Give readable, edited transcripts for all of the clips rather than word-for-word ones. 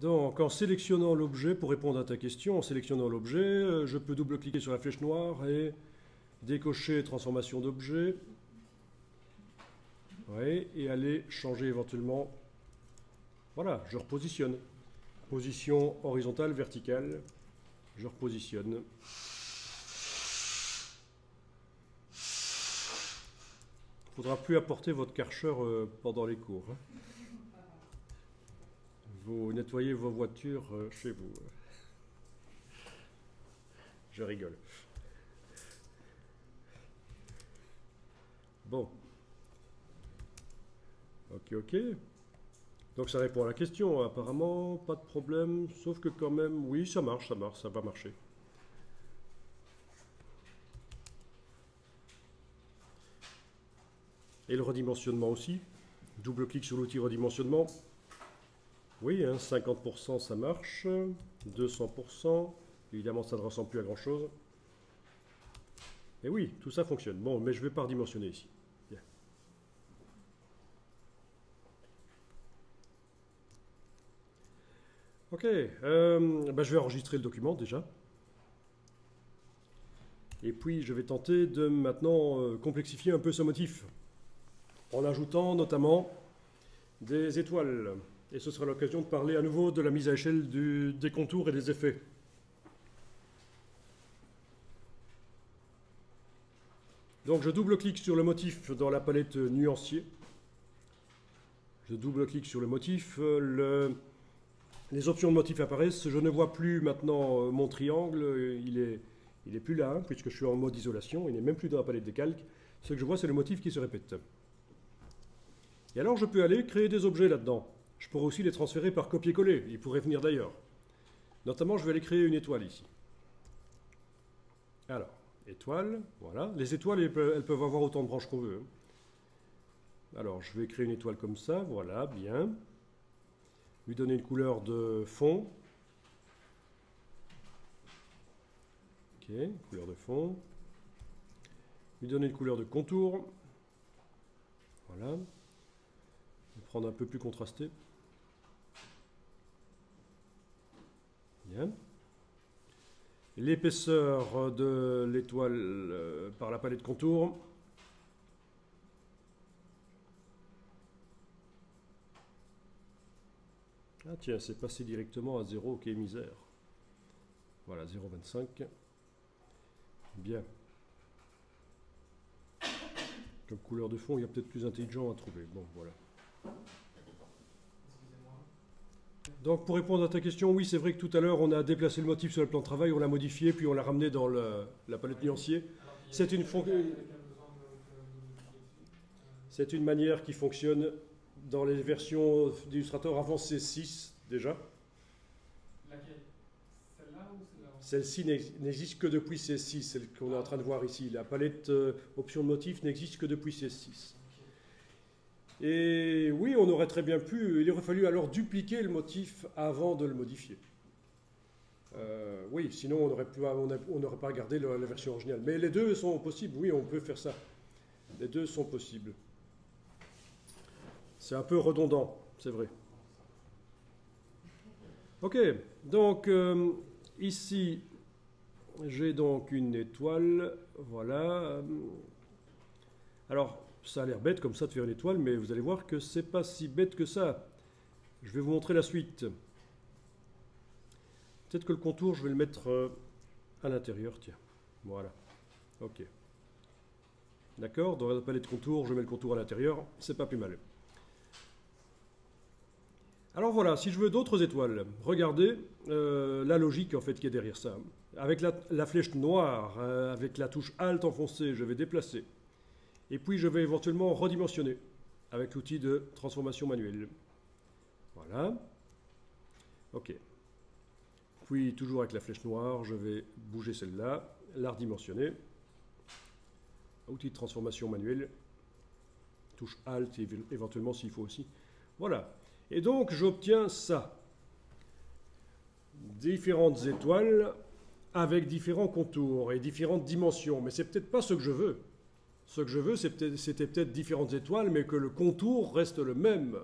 Donc, en sélectionnant l'objet, pour répondre à ta question, en sélectionnant l'objet, je peux double-cliquer sur la flèche noire et décocher transformation d'objet. Oui, et aller changer éventuellement. Voilà, je repositionne. Position horizontale, verticale. Je repositionne. Il ne faudra plus apporter votre Karcher pendant les cours. Hein. Vous nettoyez vos voitures chez vous. Je rigole. Bon. Ok. Donc ça répond à la question. Apparemment, pas de problème. Sauf que quand même, oui, ça marche, ça va marcher. Et le redimensionnement aussi. Double-clic sur l'outil redimensionnement. Oui, hein, 50% ça marche. 200%. Évidemment, ça ne ressemble plus à grand-chose. Et oui, tout ça fonctionne. Bon, mais je ne vais pas redimensionner ici. Bien. Ok, je vais enregistrer le document déjà. Et puis, je vais tenter de maintenant complexifier un peu ce motif. En ajoutant notamment des étoiles. Et ce sera l'occasion de parler à nouveau de la mise à échelle des contours et des effets. Donc je double-clique sur le motif dans la palette nuancier. Je double-clique sur le motif. Les options de motif apparaissent. Je ne vois plus maintenant mon triangle. Il est plus là, hein, puisque je suis en mode isolation. Il n'est même plus dans la palette des calques. Ce que je vois, c'est le motif qui se répète. Et alors je peux aller créer des objets là-dedans. Je pourrais aussi les transférer par copier-coller. Ils pourraient venir d'ailleurs. Notamment, je vais aller créer une étoile ici. Alors, étoile, voilà. Les étoiles, elles peuvent avoir autant de branches qu'on veut. Alors, je vais créer une étoile comme ça, voilà, bien. Lui donner une couleur de fond. Ok, couleur de fond. Lui donner une couleur de contour. Voilà. Je vais prendre un peu plus contrasté. Bien. L'épaisseur de l'étoile par la palette contour. Ah tiens, c'est passé directement à 0, ok, misère. Voilà, 0,25. Bien. Comme couleur de fond, il y a peut-être plus intelligent à trouver. Bon, voilà. Donc pour répondre à ta question, oui, c'est vrai que tout à l'heure, on a déplacé le motif sur le plan de travail, on l'a modifié, puis on l'a ramené dans la palette nuancier. C'est une manière qui fonctionne dans les versions d'Illustrator avancées 6 déjà. Laquelle? Celle-là ou celle-là? Celle-ci n'existe que depuis CS6, celle qu'on est en train de voir ici. La palette option de motif n'existe que depuis CS6. Et oui, on aurait très bien pu, il aurait fallu alors dupliquer le motif avant de le modifier. Oui, sinon on n'aurait pas gardé la version originale. Mais les deux sont possibles, oui, on peut faire ça. Les deux sont possibles. C'est un peu redondant, c'est vrai. Ok, donc ici, j'ai donc une étoile, voilà. Alors, ça a l'air bête comme ça de faire une étoile, mais vous allez voir que c'est pas si bête que ça. Je vais vous montrer la suite. Peut-être que le contour, je vais le mettre à l'intérieur, tiens. Voilà. Ok. D'accord, dans la palette contour, je mets le contour à l'intérieur, c'est pas plus mal. Alors voilà, si je veux d'autres étoiles, regardez la logique en fait qui est derrière ça. Avec la flèche noire, avec la touche Alt enfoncée, je vais déplacer. Et puis je vais éventuellement redimensionner avec l'outil de transformation manuelle. Voilà. Ok. Puis toujours avec la flèche noire, je vais bouger celle-là, la redimensionner. Outil de transformation manuelle. Touche Alt et éventuellement s'il faut aussi. Voilà. Et donc j'obtiens ça. Différentes étoiles avec différents contours et différentes dimensions. Mais c'est peut-être pas ce que je veux. Ce que je veux, c'était peut-être différentes étoiles, mais que le contour reste le même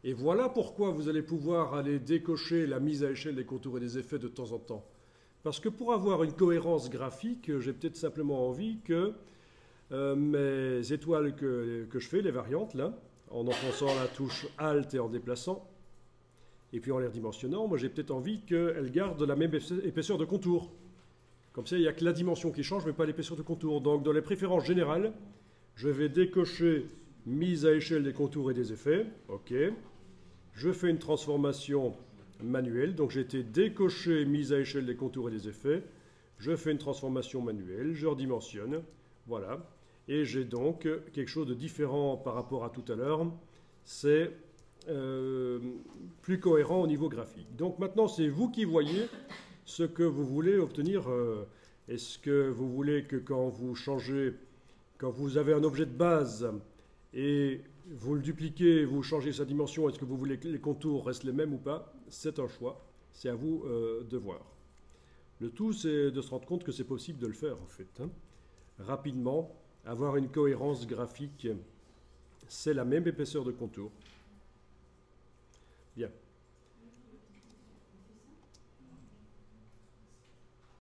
Et voilà pourquoi vous allez pouvoir aller décocher la mise à échelle des contours et des effets de temps en temps. Parce que pour avoir une cohérence graphique, j'ai peut-être simplement envie que mes étoiles que je fais, les variantes, là, en enfonçant la touche Alt et en déplaçant, et puis en les redimensionnant, moi j'ai peut-être envie qu'elles gardent la même épaisseur de contour. Comme ça, il n'y a que la dimension qui change, mais pas l'épaisseur de contour. Donc dans les préférences générales, je vais décocher mise à échelle des contours et des effets. OK. Je fais une transformation manuelle. Donc j'ai été décoché mise à échelle des contours et des effets. Je fais une transformation manuelle. Je redimensionne. Voilà. Et j'ai donc quelque chose de différent par rapport à tout à l'heure. C'est plus cohérent au niveau graphique. Donc maintenant, c'est vous qui voyez ce que vous voulez obtenir. Est-ce que vous voulez que quand vous changez, quand vous avez un objet de base et vous le dupliquez, vous changez sa dimension, est-ce que vous voulez que les contours restent les mêmes ou pas? C'est un choix, c'est à vous de voir. Le tout, c'est de se rendre compte que c'est possible de le faire, en fait. Hein. Rapidement, avoir une cohérence graphique, c'est la même épaisseur de contour. Bien.